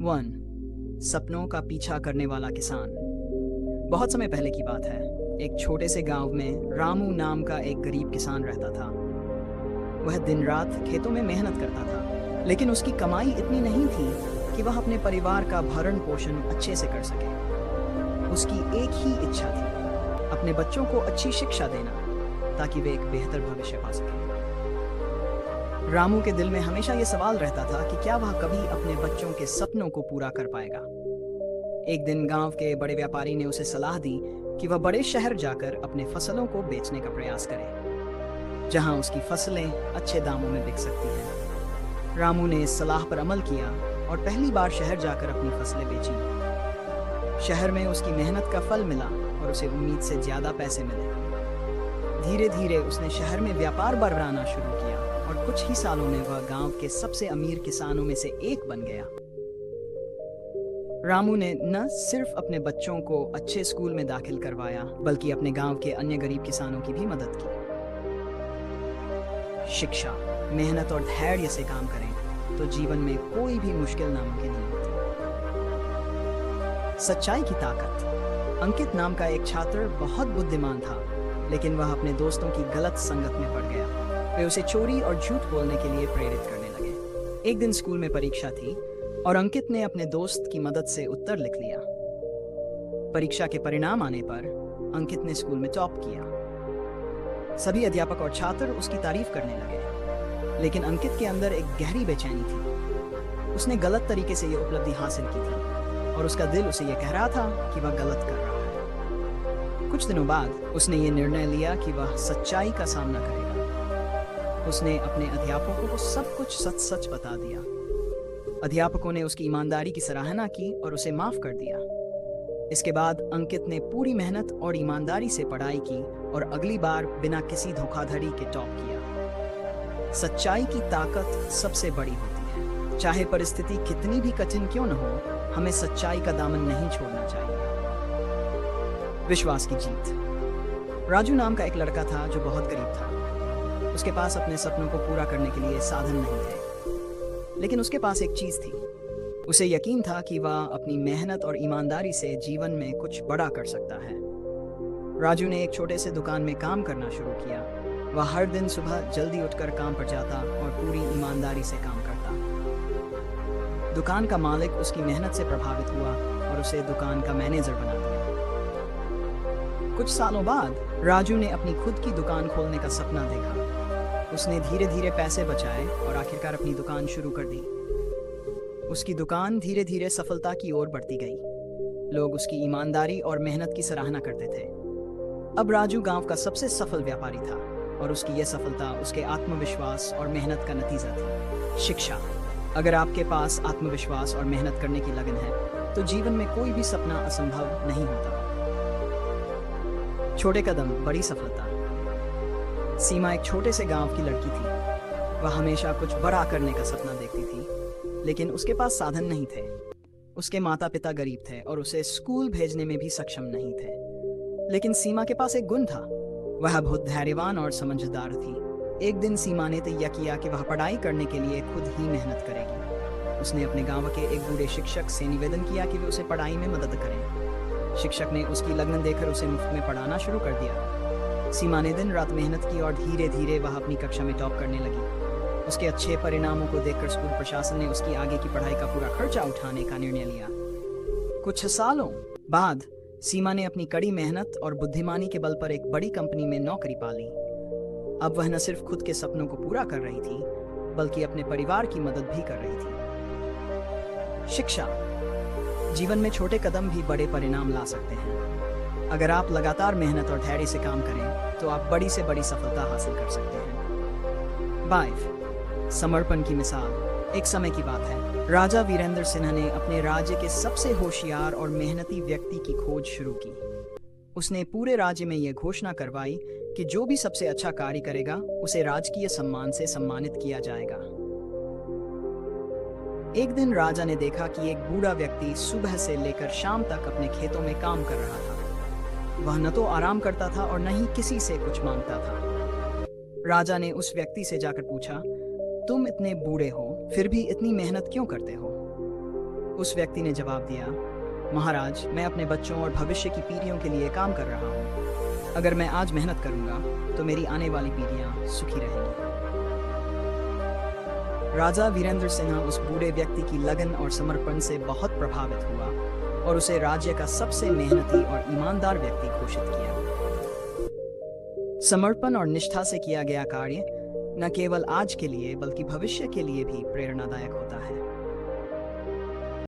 One, सपनों का पीछा करने वाला किसान। बहुत समय पहले की बात है। एक छोटे से गांव में रामू नाम का एक गरीब किसान रहता था। वह दिन रात खेतों में मेहनत करता था, लेकिन उसकी कमाई इतनी नहीं थी कि वह अपने परिवार का भरण पोषण अच्छे से कर सके। उसकी एक ही इच्छा थी, अपने बच्चों को अच्छी शिक्षा देना, ताकि वे एक बेहतर भविष्य पा सकें। रामू के दिल में हमेशा ये सवाल रहता था कि क्या वह कभी अपने बच्चों के सपनों को पूरा कर पाएगा। एक दिन गांव के बड़े व्यापारी ने उसे सलाह दी कि वह बड़े शहर जाकर अपने फसलों को बेचने का प्रयास करे, जहां उसकी फसलें अच्छे दामों में बिक सकती हैं। रामू ने इस सलाह पर अमल किया और पहली बार शहर जाकर अपनी फसलें बेची। शहर में उसकी मेहनत का फल मिला और उसे उम्मीद से ज्यादा पैसे मिले। धीरे धीरे उसने शहर में व्यापार बढ़ाना शुरू किया और कुछ ही सालों में वह गांव के सबसे अमीर किसानों में से एक बन गया। रामू ने न सिर्फ अपने बच्चों को अच्छे स्कूल में दाखिल करवाया, बल्कि अपने गांव के अन्य गरीब किसानों की भी मदद की। शिक्षा, मेहनत और धैर्य से काम करें तो जीवन में कोई भी मुश्किल नामुमकिन नहीं होती। सच्चाई की ताकत। अंकित नाम का एक छात्र बहुत बुद्धिमान था, लेकिन वह अपने दोस्तों की गलत संगत में पड़ गया। वे उसे चोरी और झूठ बोलने के लिए प्रेरित करने लगे। एक दिन स्कूल में परीक्षा थी और अंकित ने अपने दोस्त की मदद से उत्तर लिख लिया। परीक्षा के परिणाम आने पर अंकित ने स्कूल में टॉप किया। सभी अध्यापक और छात्र उसकी तारीफ करने लगे, लेकिन अंकित के अंदर एक गहरी बेचैनी थी। उसने गलत तरीके से यह उपलब्धि हासिल की थी और उसका दिल उसे यह कह रहा था कि वह गलत कर रहा है। कुछ दिनों बाद उसने ये निर्णय लिया कि वह सच्चाई का सामना करेगा। उसने अपने अध्यापकों को सब कुछ सच सच बता दिया। अध्यापकों ने उसकी ईमानदारी की सराहना की और उसे माफ कर दिया। इसके बाद अंकित ने पूरी मेहनत और ईमानदारी से पढ़ाई की और अगली बार बिना किसी धोखाधड़ी के टॉप किया। सच्चाई की ताकत सबसे बड़ी होती है। चाहे परिस्थिति कितनी भी कठिन क्यों न हो, हमें सच्चाई का दामन नहीं छोड़ना चाहिए। विश्वास की जीत। राजू नाम का एक लड़का था जो बहुत गरीब था। उसके पास अपने सपनों को पूरा करने के लिए साधन नहीं थे, लेकिन उसके पास एक चीज थी। उसे यकीन था कि वह अपनी मेहनत और ईमानदारी से जीवन में कुछ बड़ा कर सकता है। राजू ने एक छोटे से दुकान में काम करना शुरू किया। वह हर दिन सुबह जल्दी उठकर काम पर जाता और पूरी ईमानदारी से काम करता। दुकान का मालिक उसकी मेहनत से प्रभावित हुआ और उसे दुकान का मैनेजर बना दिया। कुछ सालों बाद राजू ने अपनी खुद की दुकान खोलने का सपना देखा। उसने धीरे धीरे पैसे बचाए और आखिरकार अपनी दुकान शुरू कर दी। उसकी दुकान धीरे धीरे सफलता की ओर बढ़ती गई। लोग उसकी ईमानदारी और मेहनत की सराहना करते थे। अब राजू गांव का सबसे सफल व्यापारी था और उसकी यह सफलता उसके आत्मविश्वास और मेहनत का नतीजा थी। शिक्षा। अगर आपके पास आत्मविश्वास और मेहनत करने की लगन है तो जीवन में कोई भी सपना असंभव नहीं होता। छोटे कदम, बड़ी सफलता। सीमा एक छोटे से गांव की लड़की थी। वह हमेशा कुछ बड़ा करने का सपना देखती थी, लेकिन उसके पास साधन नहीं थे। उसके माता पिता गरीब थे और उसे स्कूल भेजने में भी सक्षम नहीं थे। लेकिन सीमा के पास एक गुण था। वह बहुत धैर्यवान और समझदार थी। एक दिन सीमा ने तय किया कि वह पढ़ाई करने के लिए खुद ही मेहनत करेगी। उसने अपने गांव के एक बूढ़े शिक्षक से निवेदन किया कि वे उसे पढ़ाई में मदद करें। शिक्षक ने उसकी लगन देखकर उसे मुफ्त में पढ़ाना शुरू कर दिया। सीमा ने दिन रात मेहनत की और धीरे धीरे वह अपनी कक्षा में टॉप करने लगी। उसके अच्छे परिणामों को देखकर स्कूल प्रशासन ने उसकी आगे की पढ़ाई का पूरा खर्चा उठाने का निर्णय लिया। कुछ सालों बाद सीमा ने अपनी कड़ी मेहनत और बुद्धिमानी के बल पर एक बड़ी कंपनी में नौकरी पा ली। अब वह न सिर्फ खुद के सपनों को पूरा कर रही थी, बल्कि अपने परिवार की मदद भी कर रही थी। शिक्षा। जीवन में छोटे कदम भी बड़े परिणाम ला सकते हैं। अगर आप लगातार मेहनत और धैर्य से काम करें तो आप बड़ी से बड़ी सफलता हासिल कर सकते हैं। 5. समर्पण की मिसाल। एक समय की बात है, राजा वीरेंद्र सिंह ने अपने राज्य के सबसे होशियार और मेहनती व्यक्ति की खोज शुरू की। उसने पूरे राज्य में यह घोषणा करवाई कि जो भी सबसे अच्छा कार्य करेगा उसे राजकीय सम्मान से सम्मानित किया जाएगा। एक दिन राजा ने देखा कि एक बूढ़ा व्यक्ति सुबह से लेकर शाम तक अपने खेतों में काम कर रहा था। वह न तो आराम करता था और न ही किसी से कुछ मांगता था। राजा ने उस व्यक्ति से जाकर पूछा, तुम इतने बूढ़े हो फिर भी इतनी मेहनत क्यों करते हो? उस व्यक्ति ने जवाब दिया, महाराज, मैं अपने बच्चों और भविष्य की पीढ़ियों के लिए काम कर रहा हूँ। अगर मैं आज मेहनत करूंगा तो मेरी आने वाली पीढ़ियां सुखी रहेंगी। राजा वीरेंद्र सिंह उस बूढ़े व्यक्ति की लगन और समर्पण से बहुत प्रभावित हुआ और उसे राज्य का सबसे मेहनती और ईमानदार व्यक्ति घोषित किया। समर्पण और निष्ठा से किया गया कार्य न केवल आज के लिए बल्कि भविष्य के लिए भी प्रेरणादायक होता है।